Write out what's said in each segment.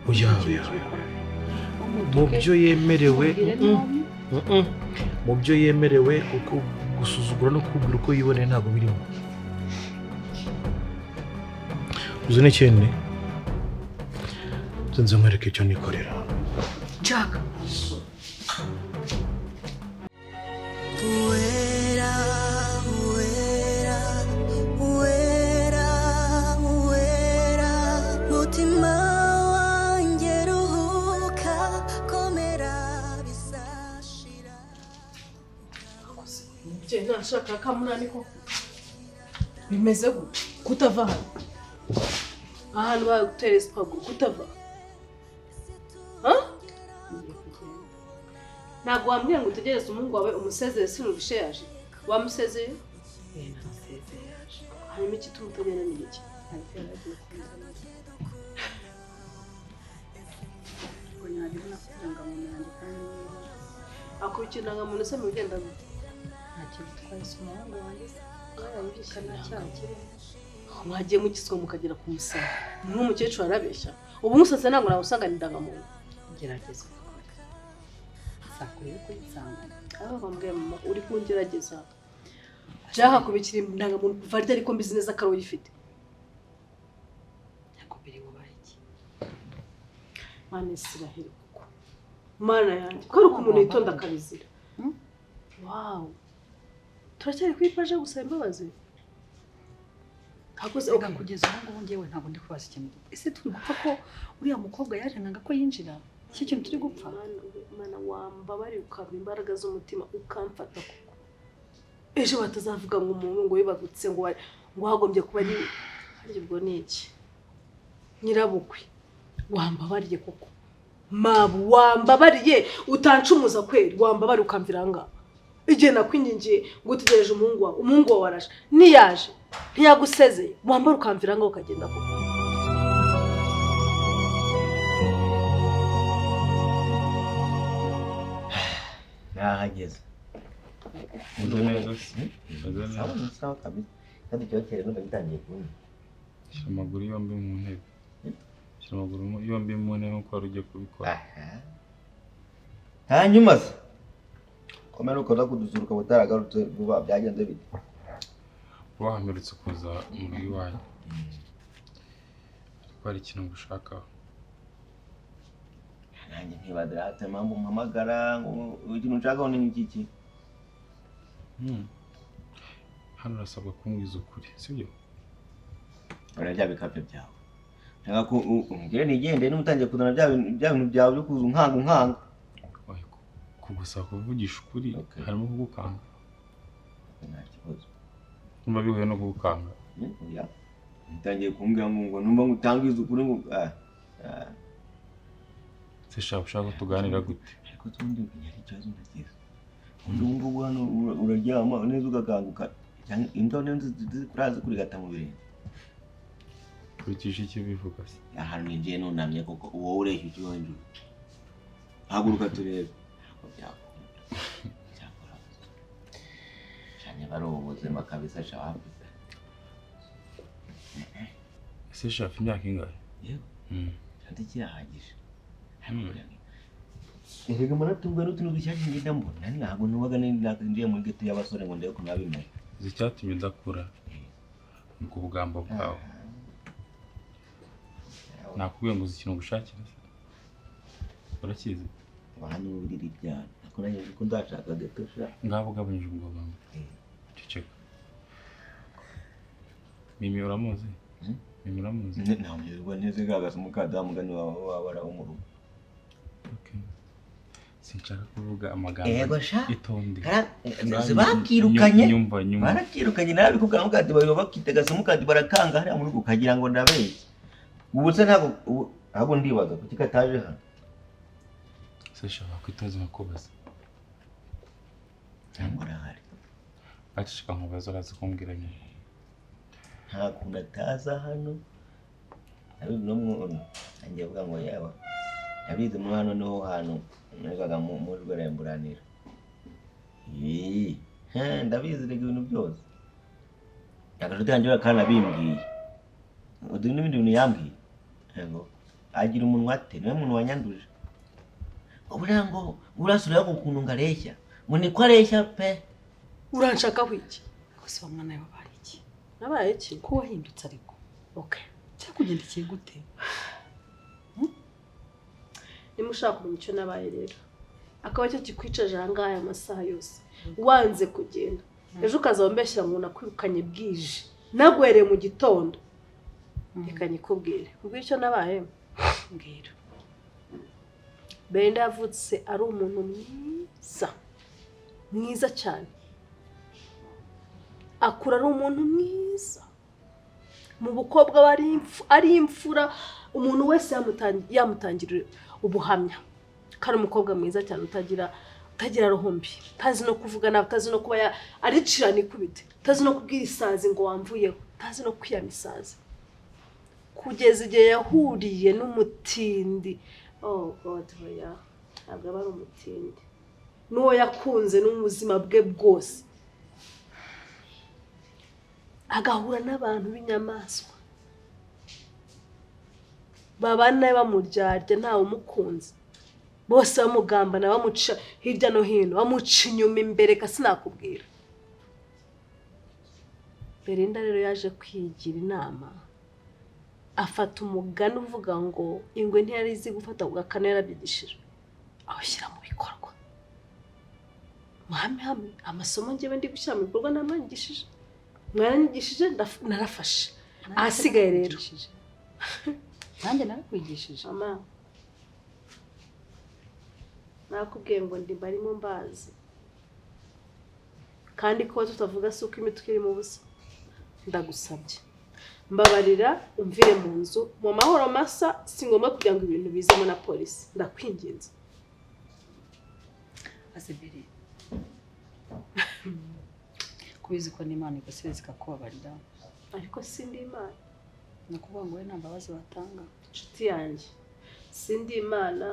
oya mu byo yemerewe mu byo yemerewe uko gusuzugura no kubwira uko yiboneye ntabwo birimo. uzi n'ikindi nzi nkwereka icyo nikorera. Jack nashaka kamunani ko bimeze gute kutava hano ahantu bagutera isipago kutava ntabwo wambwira ngo utegereze umuhungu wawe umusezere sinubishe yaje wamusezeye hanyuma iki tumutagenda ni iki akurikirana nka muntu se mu bigenda mwagiye mukiswa mukagera ku musana n'umukecuru arabeshya ubu musase ntabwo nawusanga ni ndangamuntu gerageza sakure yuko yitsanga bambwiye mama uri kungerageza jaha kubikira indangamuntu kuva ari ariko mbizi neza ko ari uyifite yakubiri wabaye iki mana Israheli kuko mana yanjye ko ari umuntu yitonda akabizira wow turacyari kwipaje gusa imbabazi hakoze kugeza ubu ngubu ngewe ntabwo ndi kubaza ikintu ese turi gupfa ko uriya mukobwa yaje nanga ko yinjira iki kintu turi gupfa mana wambabari ukaba imbaraga z'umutima ukamfata kuko ejo batazavuga ngo umuntu ngo yibagutse ngo hagombye kuba ari ubwo ni iki nyirabukwe wambabariye kuko mabu wambabariye utancumuza kweri wambabari ukamviranga igihe nakwingingiye ngo utegereje umuhungu wawe waraje niyaje ntiyagusezeye wambara ukamvira ngo ukagenda koko nahageze sawa kabisa kandi cyokere no bitangiye kubona shyira amaguru yombi mu ntebe shyira amaguru yombi mu ntebe uko wari ugiye kubikora hanyuma se komera uko kudusuruka butaragarutse vuba byagenze bite wahamirutse kuza muri iwanyu ariko hari ikintu ngushaka nanjye ntibadate mpamvu mpamagara ngo ikintu nshaka ni iki hano urasabwa kumbwiza ukuri sibyo urajya bikabyo byawe nshaka ko umbwire nigende n'umutangiye kuzana bya bintu byawe byo kuza unkanga kugusaba kuvugisha ukuri harimo kugukanga nta kibazo numva bihuye no kugukanga oya mutangiye kumbwira ngo numva ngutangiza ukuri ngo se ushaka tuganira gute ariko tundi nyari cyazo ndagize ndumva ubu hano uraryama neza ugakanguka imbwa neza zikuraza kuri gata mu birenge kurikije icyo bivuga se ahantu ninjiye nunamye koko uwo ureshya icyonjo haguruka turebe cyane bari ubuzima kabisa shawapi ese shafi imyaka ingahe yego kandi kirahagije erega maratunga n'utuntu dushyashya ngenda mbona ntabwo nubaga ngiye muri gete y'abasore ngo ndebe ko nabimenye zicyatumye ndakura ni ku bugambo bwawe nakubwiye ngo uzi ikintu gushakira urakizi hano uriri byane akoranye ko ndashaka gatosha ngabo gabanyije ubwo bamwe ceceka mimi uramuzi mimi uramuzi ntamyirwa neze gagasa mukadamu gani wabara wo mu rugo okay sinshaka kuvuga amagambo itonde bakirukanye barakirukanye nabi ko bwa mukadi bari bakitega samukadi barakanga hari mu rugo kagira ngo ndabeshye ubu se ntabwo ndibaza kuki kataje hano seshaka kwitoza makubaza ntamurahari acishika nkubaza arazi kumbwira nyine nta kuntu ataza hano ari no muntu angiye vuga ngo yawa yabize mu hano niho hantu nazaga mu rwemburanira ndabizi rega ibintu byose akajuti yanjye kana bimbwiye udu n'ibindi bintu yambwiye yego agira umunwa ate niwe muntu wanyanduje ubura ngo urasura yo kukuntu ngareshya ngo ni ko areshya pe uranshaka kwiki kose wa mwana yabaye iki nabaye iki ko wahindutse ariko okay cyakugendekiye gute nimushaka kumenya icyo nabaye rero akaba cyo kikwicaje ahangaya amasaha yose wanze kugenda ejo ukazawombeshyira umuntu akwirukanye bwije nagwereye mu gitondo reka nyikubwire ubwo icyo nabaye mbwira Benda yavutse ari umuntu mwiza cyane akura ari umuntu mwiza mu bukobwa ari imfura umuntu wese yamutangirira ubuhamya kandi umukobwa mwiza cyane utagira roho mbi tazi no kuvuga nabi tazi no kuba aricira nikubite tazi no kubwira isazi ngo wamvuyeho tazi no kwiyamisaza kugeza igihe yahuriye n'umutindi oh god oya ntabwo aba ari umutindi n'uwo yakunze n'ubuzima bwe bwose agahura n'abantu b'inyamaswa babana bamuryarya ntawe umukunze bose bamugambana bamuca hirya no hino bamuca inyuma imbere kasi nakubwira Belinda rero yaje kwigira inama afata umugani uvuga ngo ingwe ntiyari izi gufata ugakana yarabyigishije awushyira mu bikorwa hamwe amasomo ngewe ndi gushyira mu bikorwa namwanyigishije mwaranyigishije narafashe ahasigaye rero nanjye narakwigishije mama nakubwiye ngo ndi barimo mbazi kandi ko tutavuga suko imitwe iri mu busa ndagusabye mbabarira umvire mu nzu mu mahoro masa singomba kugira ngo ibintu bizemo na polisi ndakwinginze asebere kubizi ko n'Imana igasize ikakubabarira ariko sindi Imana nakuvuga ngo we nta mbabazi batanga inshuti yanjye sindi Imana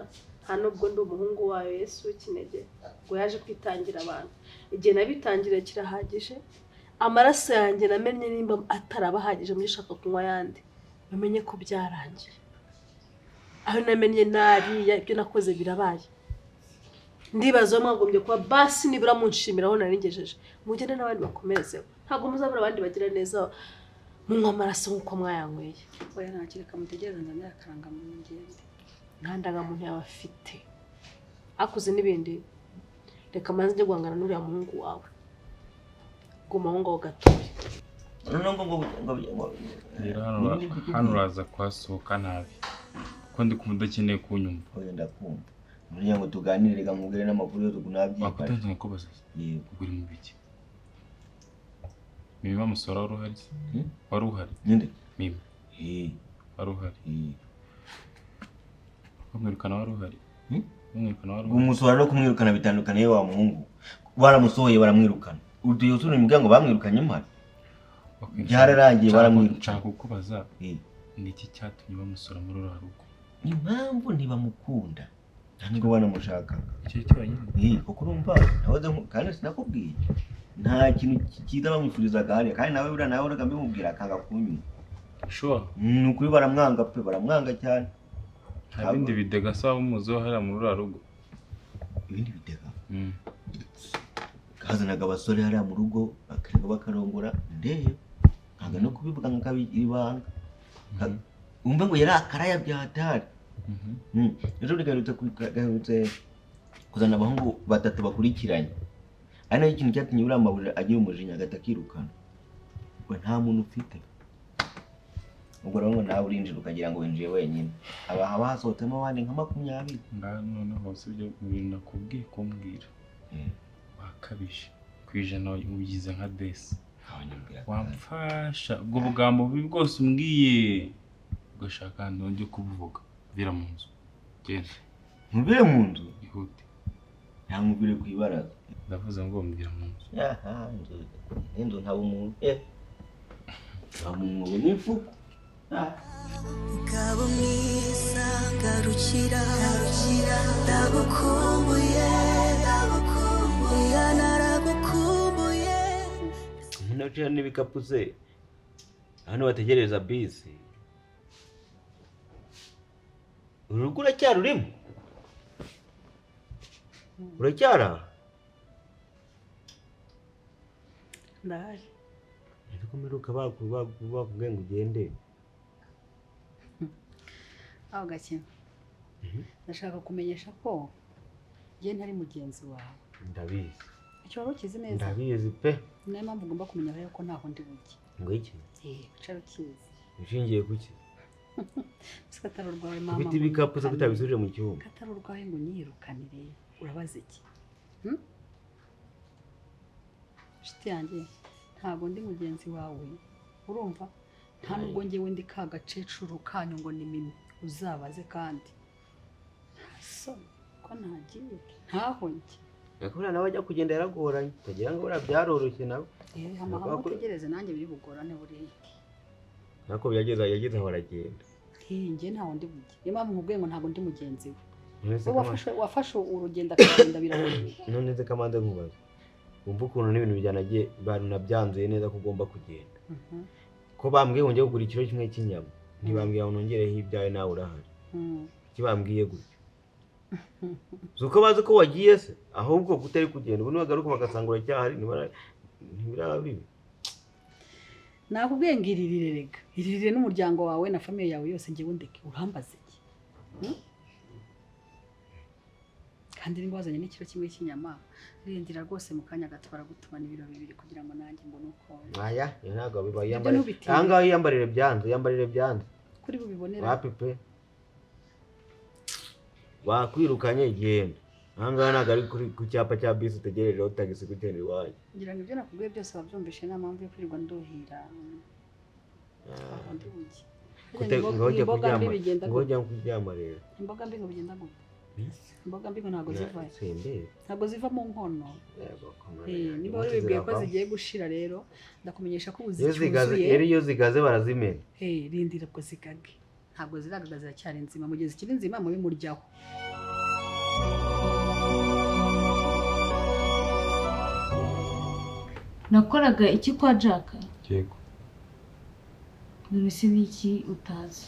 nta nubwo ndi umuhungu wayo Yesu w'ikinege ngo yaje kwitangira abantu igihe nabitangiriye kirahagije amaraso yanjye namenye nimba atarabahagije muri shaka kunywa yandi namenye ko byarangiye aho namenye nariya ibyo nakoze birabaye ndibaza mwagombye kuba basi nibura munshimiraho naringejeje mugende n'abandi bakomerezeho ntabwo muzabura abandi bagira neza munywa amaraso nk'uko mwayanyweye oya nakireka mutegereza nzanira akaranga mu ngende nta ndangamuntu yawe afite akuze n'ibindi reka manze njye guhangana n'uriya muhungu wawe guma aho ngaho gatoya hano uraza kuhasohoka nabi kuko ndi kumva udakeneye kunyumva oya ndakumva muri ngo tuganire reka mubwire n'amakuru yo tugunabye wakutangiye kubaza uri mu biki Mima musora wari uhari ninde Mima wari uhari kumwirukana wari uhari kumwirukana wari umusora no kumwirukana bitandukanye wa muhungu baramusohoye baramwirukana utuye usura imiryango bamwirukanye mpari byararangiye baramwirukana nshaka kukubaza niki cyatumye bamusora muri rugo impamvu ntibamukunda ntabwo banamushaka icyo cyonyine kuko urumva nahoze kandi sinakubwiye nta kintu cyiza bamwifurizaga hariya kandi nawe buriya nawe uraga mbimubwira akanga kunyuma sure ni ukuri baramwanga pe baramwanga cyane nta bindi bidega saba umuzo hariya muri rugo ibindi bidega kazanaga abasore hariya mu rugo bakirirwa bakarongora ndeyo ntabwo no kubivuga nk'ibanga umva ngo yari akaraya byahatari ejo rigarutse kuzana abahungu batatu bakurikiranye ari nayo ikintu cyatumye uriya maburira agiye umujinya agahita akirukana we nta muntu ufite ubwo rero ngo nawe urinjira ukagira ngo winjiye wenyine haba hasohotsemo abandi nka 20 noneho usibye mu bintu nakubwiye kumbwira wakabije kwijana ugize nka desi wamfasha ubwo bugambo bubi bwose umbwiye ugashaka ahantu njye kubuvuga vira mu nzu genda mubire mu nzu ihute ntamubire ku ibaraza ndavuze ngo mbwira mu nzu inzu nta umuntu umuntu n'ifuku Ngabo mwiza garukira ndagukumbuye naragukumbuye umuntu aciye n'ibikapu se hano bategereza bisi urugo uracyarurimo uracyara ndahari ariko mperuka bakubwiye ngo ugende aho gakina ndashaka kumenyesha ko njye ntari mugenzi wawe ndabizi icyo wari ukizi neza ndabizi pe niyo mpamvu ugomba kumenya rero ko ntaho ndi bujye ngo iki wicara ukizi ushingiye kuki ese katari urwawe mama ufite ibikapu se kutabisubije mu cyumba katari urwawe ngo nyirukanire urabaza iki nshuti yanjye ntabwo ndi mugenzi wawe urumva nta nubwo njyewe ndi ka gacecuru kanyu ngo ni mimi uzabaze kandi nta ko ntagiye ntaho njye nakubona nawe ajya kugenda yaragoranye utagira ngo buriya byaroroshye nawe amahanga utegereze nanjye biri bugorane buriya nako yageze aho aragenda njye ntaho ndi bujye niyo mpamvu nkubwiye ngo ntabwo ndi mugenzi we Nonese wafashe urugendo akagenda biragoye none se kamanze nkubaza wumva ukuntu n'ibintu byanagiye banabyanzuye neza ko ugomba kugenda ko bambwiye ngo njye kugura ikiro kimwe cy'inyama ntibambwiye ngo nongereho ibyawe nawe urahari kibambwiye gutyo si uko bazi ko wagiye se ahubwo kutari kugenda ubu nibagaruka bagasanga uracyahari ntibiraba bibi nakubwiye ngo iririre rega iririre n'umuryango wawe na famiye yawe yose njyewe ndeke urambaze iki kandi niba wazanye n'ikiro kimwe cy'inyama rindira rwose mu kanya gato baragutumana ibiro 2 kugira ngo nanjye mbone uko aya ntabwo biba yambarire ahangaha yambarire byanze kuri bubibonera wapi pe wakwirukanye genda ahangaha ntabwo ari ku cyapa cya bisi utegerejeho tagisi kugenda iwanyu ngira ngo ibyo nakubwiye byose wabyumvishe nta mpamvu yo kwirirwa nduhira ngojya kuryama rero imboga mbi ngo bigenda gute imboga mbi ngo ntabwo ziva mu nkono niba wari wibwiye ko zigiye gushira rero ndakumenyesha ko uzicyuzuye iyo zigaze barazimena rindira ubwo zigage ntabwo ziragaga ziracyari nzima mugezi kiri nzima mubi muryaho nakoraga iki kwa Jack yego none n'iki utazi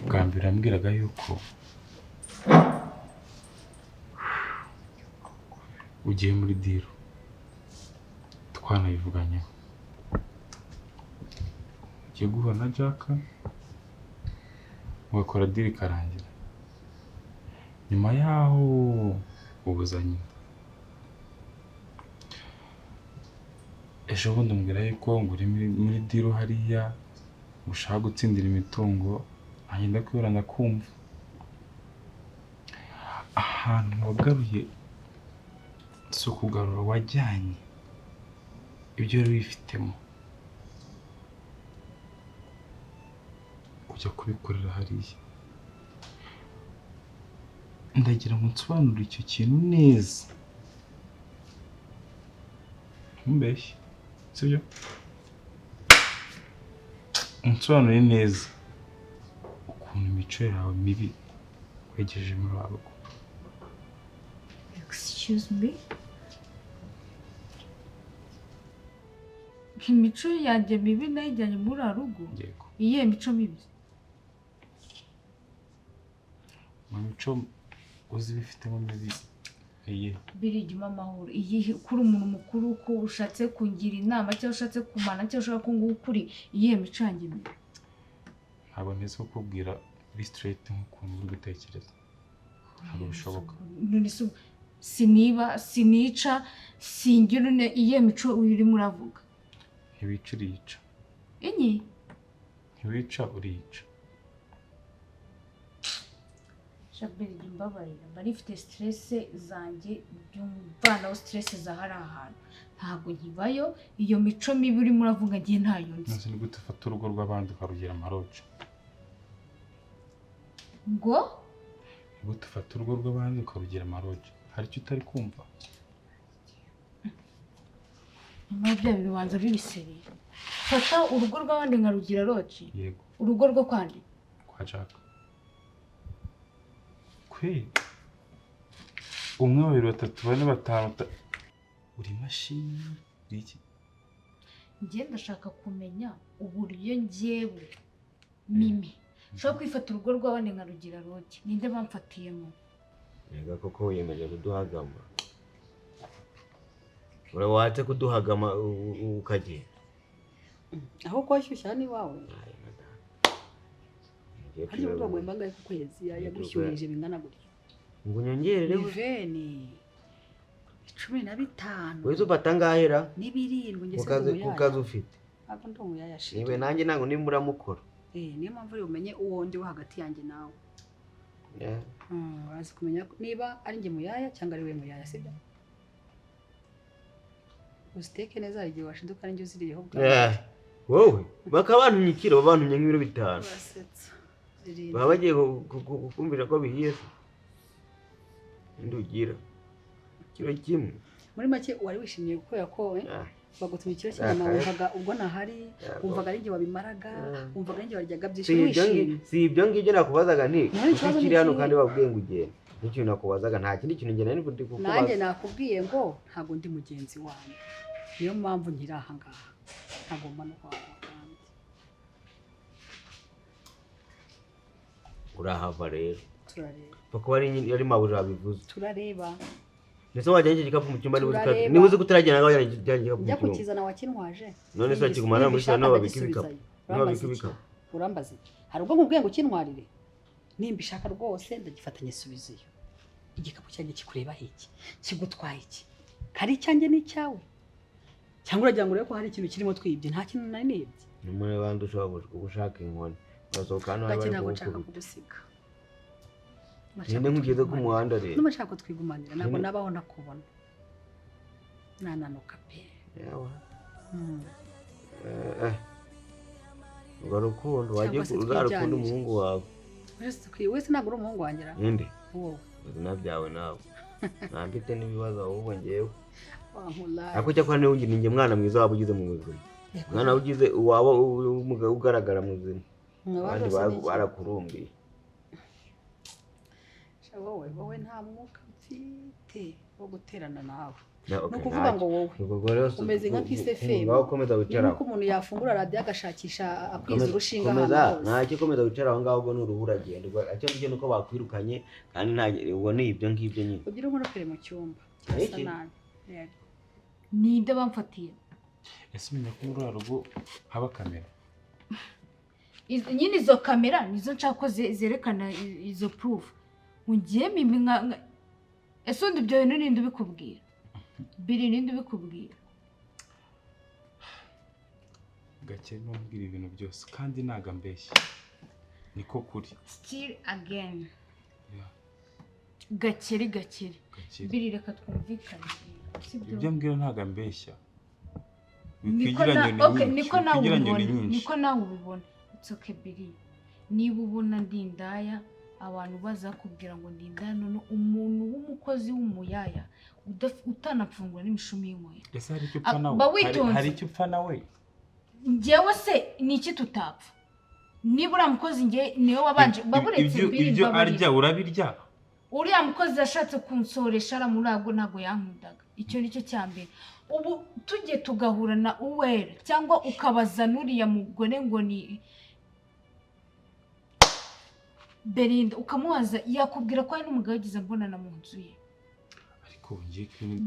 bwa mbere ambwiraga yuko ugiye muri diro twanayivuganyeho ugiye guhura na Jack mugakora diro ikarangira nyuma yaho ubuzanye ejo bundi umbwira yuko ngo uri muri diro hariya ushaka gutsindira imitungo agenda kwibura ndakumva ahantu wagaruye si ukugarura wajyanye ibyo wari wifitemo kujya kubikorera hariya ndagira ngo nsobanure icyo kintu neza ntumbeshye sibyo unsobanure neza ukuntu imico yawe mibi wegejeje muri wa rugo. Excuse me? Imico yanjye mibi nayijyanye muri wa rugo? Yego. Iyihe mico mibi? Mu mico uzi bifitemo mibi iyihe? Birigima amahoro. Iyihe kuri umuntu mukuru ko ushatse kungira inama cyangwa ushatse kumana cyangwa ushaka ngo ukuri iyihe mico yanjye mibi? Ntabwo nteze kukubwira uri straight nk'ukuntu uri gutekereza. Ntabwo bishoboka. Siniba, sinica, singira iyihe mico uri muravuga? Ntiwica uriyica. Enye? Ntiwica uriyica. Shabiri imbabarira bari ifite stress zanjye byumvanaho stress za hari ahantu ntabwo nkibayo iyo mico mibi uri muravuga ngiye ntayo nzi. Nzi ni gute ufata urugo rw'abandi ukarugira amaroja? Ngo? Ni gute ufata urugo rw'abandi ukarugira amaroja? Hari icyo utari kumva? Nyuma bya bibanza bibiseriye. Fata urugo rw'abandi nkarugira roji? Yego. Urugo rwo kwandi? Kwa Jack. Kwe. Umwe, babiri, batatu, bane, batanu. Uri mashini iki? Njye ndashaka kumenya uburyo njyewe mimi ushobora kwifata urugo rw'abandi nkarugira rogi ninde bamfatiyemo Nega koko wiyemeje kuduhagama Urawatse kuduhagama ukagenda aho kwashyushya ni wawe hari uburyo bwemba ngaye ku kwezi yagushyuhije bingana gutya ngo nyongerere Iveni 15 wezo batangahera n'ibirindwi ngese kukazi ufite ako ndongo yayashije niwe nanjye nango nimura mukoro niyo mpamvu uri umenye uwo ndi wo hagati yanjye nawe urazi kumenya niba ari njye muyaya cyangwa ari we muyaya sibyo uziteke neza hari igihe washiduka ari njye uziriyeho bwa wowe bakabantumye ikiro babantumye nk'ibiro 5 urasetsa baba bagiye kukumvira ko bihiye ndugira kiro kimwe muri make wari wishimiye kubera ko bagutumye ikiro cyane wumvaga ubwo nahari wumvaga ari njye wabimaraga wumvaga ari njye waryaga byinshi wishimye si ibyo ngibyo nakubazaga nti ukiri hano kandi babwiye ngo ugende n'ikintu nakubazaga nta kindi kintu ngena ndi kukubaza nanjye nakubwiye ngo ntago ndi mugenzi wanjye niyo mpamvu nkiri aha ngaha ntagomba no kwanga kandi urahava rero turareba pako ari mabuje abivuze turareba ndetse wajyanye igikapu mu cyumba niba uzi kutaragenda ngaho yajyanye igikapu mu njya cyumba kukizana wakinwaje none se kigumana muri sana babika ibikapu urambaza hari ubwo nkubwiye ngo kinwarire nimba ishaka rwose ndagifatanye subiziyo igikapu cyanjye kikureba iki kigutwaye iki kari icyanjye n'icyawe cyangwa uragira ngo urebe ko hari ikintu kirimo twibye nta kintu nari nibye numwe bandi ushobora gushaka inkoni urasohoka hano abari nshaka kugusiga ninde nkugeze ku muhanda rero numa nshaka twigumanira ntabwo nabaho nakubona nananuka pe yawa ubwo rukundo wagiye uzarukunda umuhungu wawe wese ntabwo uri umuhungu wanjye ra ninde wowe ubuzima byawe nawe nambite n'ibibazo ahubwo ngewe wankulaye ako cyakora niwe ninjye mwana mwiza waba ugize mu buzima mwana ugize waba ugaragara mu buzima abandi barakurumbiye wowe nta mwuka mfite wo guterana nawe ni ukuvuga ngo wowe umeze nka kisefemu nuko umuntu yafungura radiyo agashakisha akwiza urushinga ahantu hose ntacyo komeza wicara aho ngaho ubwo ni uruhu uragenda icyo ngicyo ni uko bakwirukanye kandi ubona ibyo ngibyo nyine ugira inkoropere mu cyumba kirasa nabi ninde bamfatiye ese umenya ko muri rugo haba kamera nyine izo kamera nizo nshaka ko zerekana izo proof ungiye mimi nka ese undi ibyo bintu ninde ubikubwira biri ninde ubikubwira Gakeri numbwira ibintu byose kandi naga mbeshya niko kuri still again Gakeri biri reka twumvikane ibyo mbwira ntaga mbeshya niko nawe ubibona it's okay biri niba ubona ndindaya abantu bazakubwira ngo ndindaya none umuntu w'umukozi w'umuyaya utanapfungura n'imishumi y'inkweto ese hari icyo upfa nawe hari icyo upfa nawe njyewe se ni iki tutapfa niba uriya mukozi niwe wabanje baburetse ibyo arya urabirya uriya mukozi yashatse kunsoresha aramurago ntago yankundaga icyo nicyo cya mbere ubu tujye tugahura na uwera cyangwa ukabaza n'uriya mugore ngo ni Belinda ukamubaza yakubwira ko ari n'umugabo yagize mbonana mu nzu ye ariko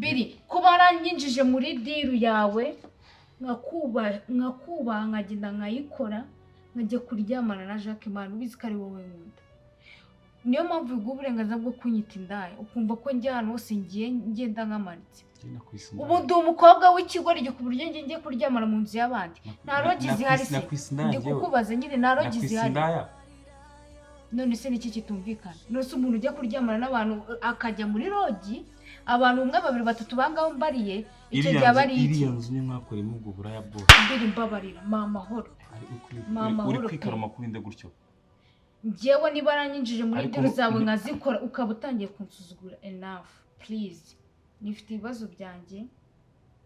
biri kuba aranyinjije muri diru yawe nkakubaha nkagenda nkayikora nkajya kuryamana na Jacques Imana ubizi ko ari wowe nkunda niyo mpamvu biguha uburenganzira bwo kunyita indaya ukumva ko njya ahantu hose ngenda nkamanitse ubu ndi umukobwa w'ikigori ku buryo ngiye kuryamana mu nzu y'abandi nta rogi zihari se ndi kukubaza nyine nta rogi zihari none se niki kitumvikana nose umuntu ujya kuryamana n'abantu akajya muri rogi abantu umwe babiri batatu bangaho mbariye icyo gihe bari iki iriya nzu ni mwakora imubwo buraya bwose mbere mbabarira mama horo uri kwikaruma kurinde gutyo njyewe niba aranyinjije muri diru zawe nkazikora ukaba utangiye kunsuzugura enough please nifite ibibazo byanjye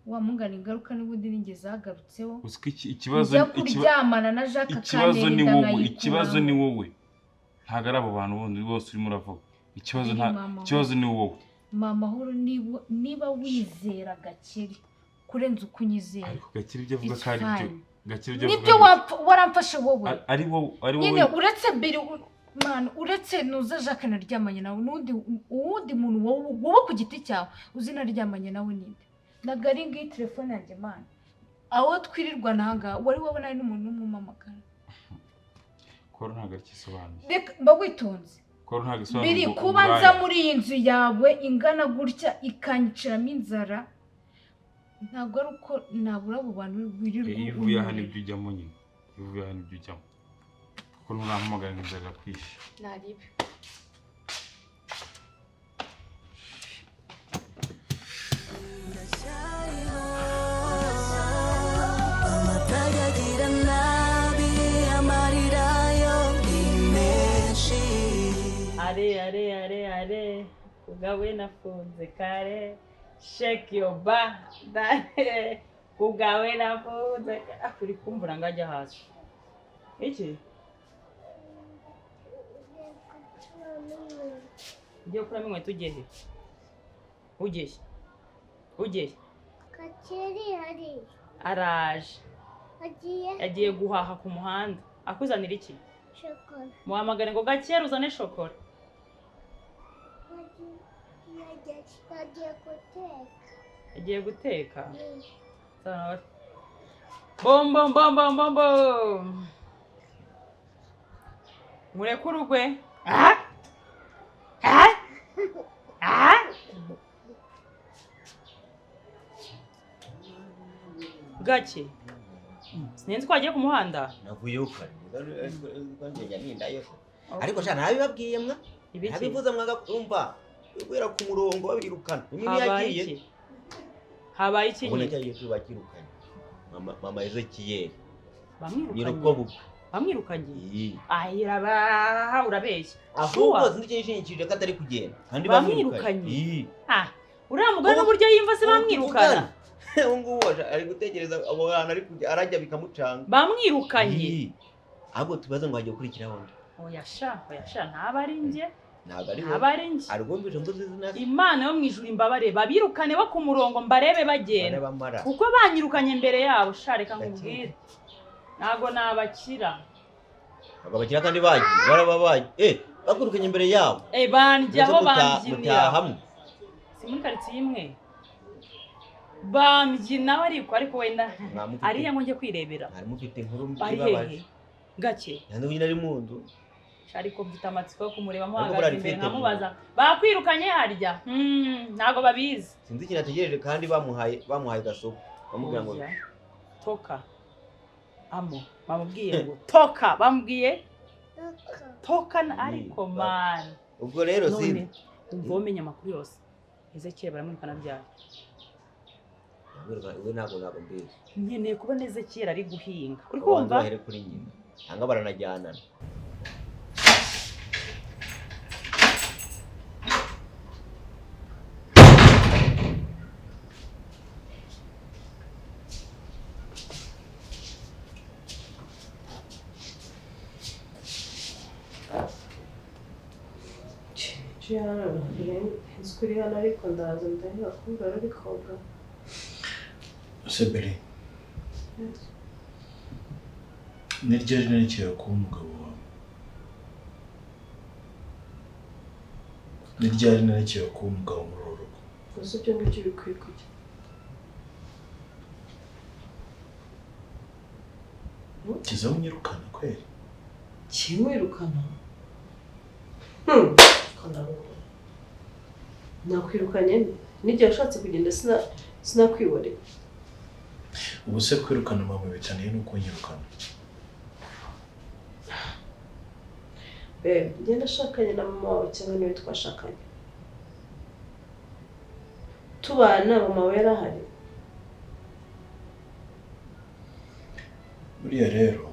wamungana ingaruka n'ubundi ninjye zagarutseho kuryamana na Jacques ikibazo ni wowe ntago ari abo bantu bundi bose urimo uravuga ikibazo ni wowe mama horo niba wizera Gakeri kurenza uko unyizera ariko Gakeri ibyo avuga ko ari byo nibyo waramfashe wowe ari wowe nyine uretse mbere man uretse nuza Jacques naryamanye nawe uwundi muntu wowe ku giti cyawe uzi naryamanye nawe ninde nagari ngiyi telefone yanjye man aho twirirwa nanga wari wabona ari n'umuntu umumamagara koro ntago kisobanuye reka mbawitonze koro ntago isobanuye biri kubanza muri iyi nzu yawe ingana gutya ikanyiciramo inzara ntabwo ari uko nabura abo bantu birirwa ivuye aha nibyo ujyamo nyine ivuye aha nibyo ujyamo kuko nurampamagara inzara kwishe naribe are kugawe nafunze kare shake your bar dale kugawe nafunze uri kumbura ngajya hasi iki ugiye kuramo inkweto ugeye Kakeri hari araje yagiye guhaha ku muhanda akuzanira iki shokora muhamagare ngo gakera uzane shokora yagiye guteka bombo murekurugwe gake sinzi ko wagiye ku muhanda naguyoka ngenge nindayo ariko cyane nabibabwiye mwa nabivuze mwaga kubera ku murongo babirukana imwe yagiye habaye iki ubona cyagiye kubakirukanye mama Ezekiel bamwirukanye ayiraba urabeshya ahubwo sindikinshije ko atari kugenda kandi bamwirukanye uriya mugore n'uburyo yimva se bamwirukana nguwo ari gutekereza abo bantu ari arajya bikamucanga bamwirukanye ahubwo tubaze ngo hagiye gukurikiraho oya sha ntaba ari njye ntabwo ari njye arwumvise mvuze izina Imana yo mwijuru imbabare babirukane bo ku murongo mbarebe bagenda kuko banyirukanye imbere yabo shareka nkubwire ntago nabakira kandi bagiye barababaye bakurukanye imbere yabo banjyaho bambyinira si muri karitsiye imwe bambyina ariko wenda ariya ngo njye kwirebera hari mufite inkuru mbibabaje gake nandi nyine ari mundu ariko mfite amatsiko yo kumureba muhagaze imbere nkamubaza bakwirukanye harya ntago babizi sinzi ikintu ategereje kandi bamuhaye gasopo bamubwira ngo toka bamubwiye ngo toka bamubwiye toka ariko man ubwo rero sinzi umva wamenye amakuru yose Ezekiel baramwirukana byayo we ntabwo mbizi nkeneye kubona Ezekiel ari guhinga uri kumva bahere kuri nyina cyangwa baranajyanana kuri hano ariko ndaza ndaheba kumva ruri koga Seberi ni ryari nerekera kuba umugabo wawe ni ryari nerekera kuba umugabo muri uru rugo gusa ibyo ngibyo bikwiye kujya kiza unyirukana kweri kimwirukana nakwirukanye n'igihe washatse kugenda sinakwiborera ubu se kwirukana mama bitaniye nuko nyirukana njye nashakanye na mama wawe cyangwa niwe twashakanye tubana mama we yarahari buriya rero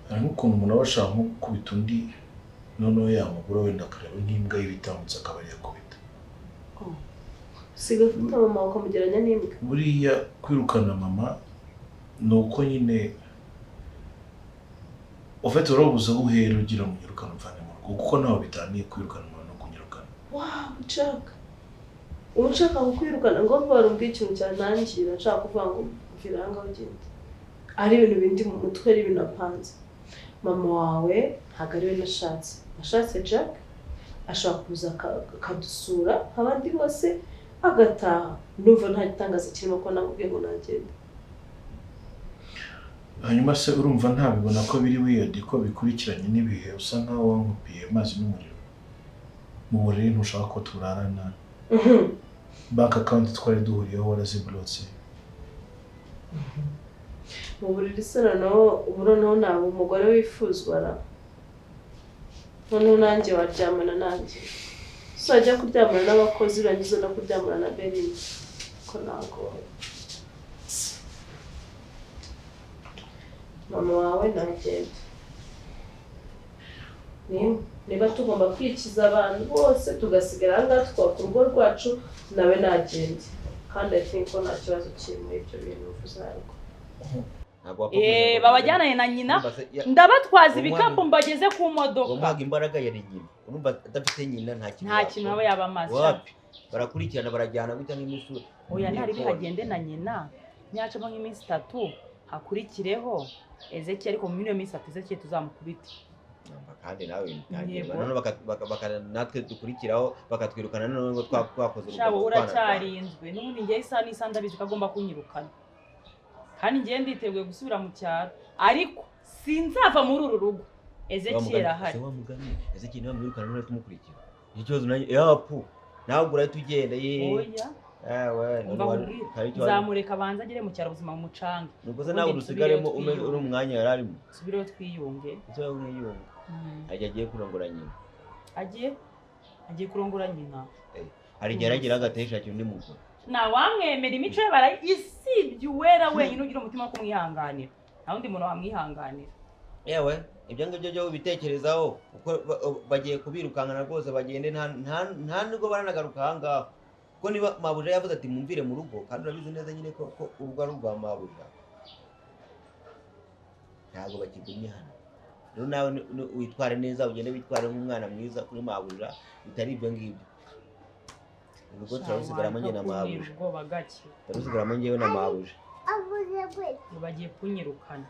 hari nk'ukuntu umuntu aba ashaka nko gukubita undi noneho yamugura wenda akareba nk'imbwa y'ibitambutse akaba yakubita siga ufite mama wawe ukamugeranya n'imbwa buriya kwirukana mama ni uko nyine ufite urabuze aho uhera ugira ngo unyirukane umvane mu rugo kuko nawe bitaniye kwirukana umuntu no kunyirukana ushaka kukwirukana ngo mba warumva ikintu cyanangira nshaka kuvuga ngo mvira ngaho ugende ari ibintu bindi mu mutwe ari ibintu apanze mama wawe ntabwo ari we nashatse Jack ashobora kuza akadusura abandi bose agataha ndumva nta gitangaza kirimo ko namubwiye ngo nagende hanyuma se urumva ntabibona ko biri weird ko bikurikiranye n'ibihe usa nkaho wankupiye amazi n'umuriro mu buriri ntushaka ko turarana bank account twari duhuriyeho waraziblotse mu buriri se noneho ntabwo umugore wifuzwa ra noneho nanjye waryamana nanjye so wajya kuryamana n'abakozi urangiza no kuryamana na Belinda ko ntabwo mama wawe nagenda niba tugomba kwikiza abantu bose tugasigara ahangaha twubaka urugo rwacu nawe nagende kandi I think ko nta kibazo kiri muri ibyo bintu uvuze ariko babajyanaye na nyina ndabatwaza ibikapu mbageze ku modoka umwaga imbaraga yari nyina urumva adafite nyina nta kintu aba yabamaze barakurikirana barajyana gutya nk'imisura oya ntari bihagende na nyina nyacamo nk'iminsi 3 hakurikireho Ezekiel ariko mu minsi 3 Ezekiel tuzamukubita kandi nawe none natwe dukurikiraho bakatwirukana none ngo twakoze urugo shabo uracyarinzwe n'ubundi ngiye isa ndabizi kagomba kunyirukana kandi ngiye nditeguye gusubira mu cyaro ariko sinzava muri uru rugo Ezekiel ahari Ezekiel niwe mwirukana none tumukurikira ikibazo nanjye yapu nawe urahita ugenda oya nzamureka abanza agere mu cyaro ubuzima mu mucanga nuko se nawe urusigaremo uri umwanya yari arimo subireho twiyunge agiye kurongora nyina agiye kurongora nyina hari igihe aragira agatesha cyundi mugore na wamwemera imico ye barayisibye uwera wenyine ugira umutima wo kumwihanganira nta wundi muntu wamwihanganira yewe ibyo ngibyo byo bitekerezaho uko bagiye kubirukankana rwose bagende nta nubwo baranagaruka ahangaha kuko niba mabuja yavuze ati mumvire mu rugo kandi urabizi neza nyine ko urugo ari urwa mabuja ntabwo bakigumye hano rero nawe witware neza ugende witware nk'umwana mwiza kuri mabuja bitari ibyo ngibyo urugo turarusigaramo njye na mabuja turarusigaramo njyewe na mabuja bagiye kunyirukana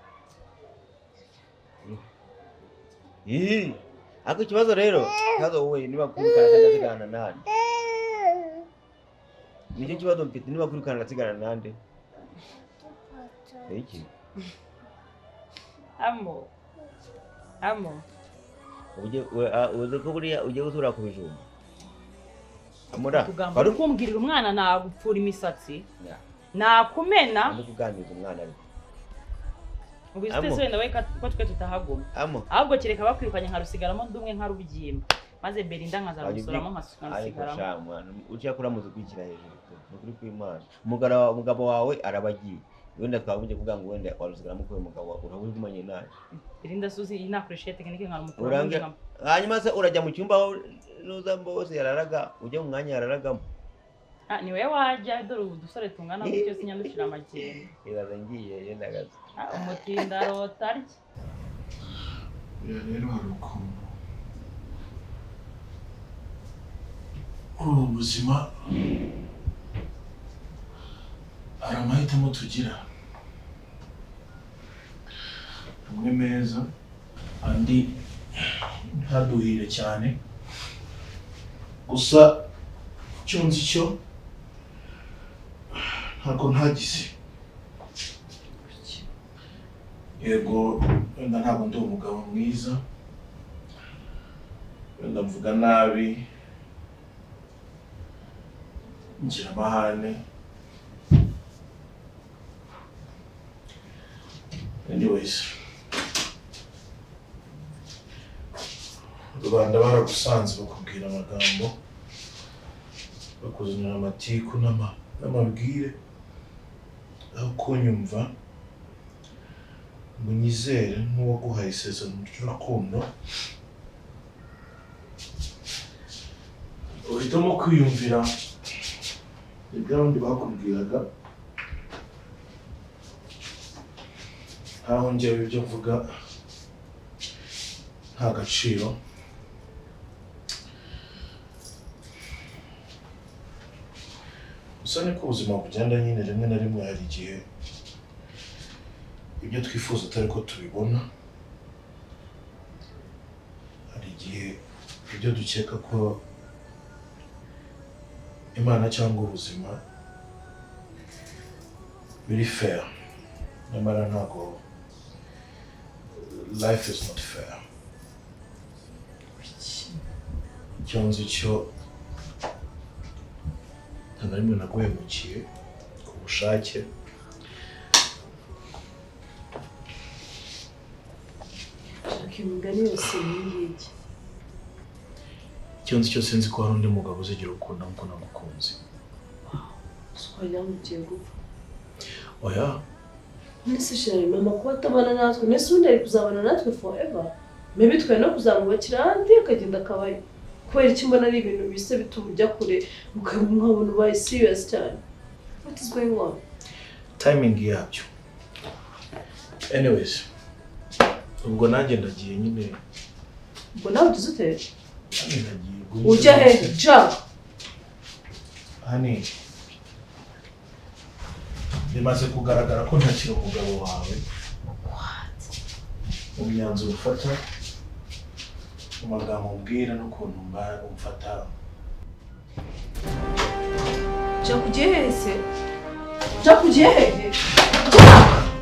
ariko ikibazo rero wowe niba kurukana kandi asigana nande nicyo kibazo mfite niba kurukana asigana nande iki amo uze ko buriya ugiye gusura ku bijumba amura wari kumbwirira umwana nagupfura imisatsi nakumena ndi kuganiriza umwana ariko ubise wenda we ko twe tutahaguma ahubwo kereka bakwirukanye nkarusigaramo ndumwe nkarubyimba maze Belinda nkazamusuramo nkasigaramo uciye kuramuza kwikira hejuru nukuri kw'Imana umugabo wawe arabagiye wenda twabuje kuvuga ngo wenda warusigaramo ko umugabo urabugumanye naye Belinda suzi inakoresha tekinike nkarumukura hanyuma se urajya mu cyumba aho nuza mbose yararaga ujye mu mwanya yararagamo ni wewe wajya dore udusore tungana gutyo sinyandushira amagenda ibaza ngiye yenda gaza umutinda rotarye rero hari ukuntu ubu buzima hari amahitamo tugira amwe meza andi ntaduhire cyane gusa icyo nzi cyo ntabwo ntagize yego wenda ntabwo ndi umugabo mwiza wenda mvuga nabi ngira amahane anyways rubanda baragusanze bakubwira amagambo bakuzanira amatiku n'amabwire aho kunyumva ngo nyizere nk'uwaguhaye isezerano ry'urukundo uhitamo kwiyumvira ibyo abandi bakubwiraga nkaho njyewe ibyo mvuga nta gaciro gusa niko ubuzima bugenda nyine rimwe na rimwe hari igihe ibyo twifuza atari ko tubibona, hari igihe ibyo dukeka ko Imana cyangwa ubuzima biri fair, nyamara ntabwo life is not fair. Icyo nzi cyo nta na rimwe naguhemukiye ku bushake, shaka imigani yose n'ingiki. icyo nzi cyo sinzi ko hari undi mugabo uzigira ukunda nk'uko nagukunze. Twayamugiye gupfa. Oya, Nese shari mama kuba atabana natwe, nese ubundi ari kuzabana natwe forever. Maybe twe no kuzamubakira ahandi akagenda akabayo. Kubera iki mbona ari ibintu bise bituma ujya kure ukabona ubaye serious cyane. What is going on? timing yabyo. Anyways, ubwo nanjye ndagiye nyine. Ubwo nawe ugize ute? Nanjye ndagiye. Ujya he? Ja. Hani, bimaze kugaragara ko ntakiri umugabo wawe. What? Mu myanzuro ufata, mu magambo umbwira n'ukuntu umfata. Ja kugiye he se? Ja kugiye he? Ja!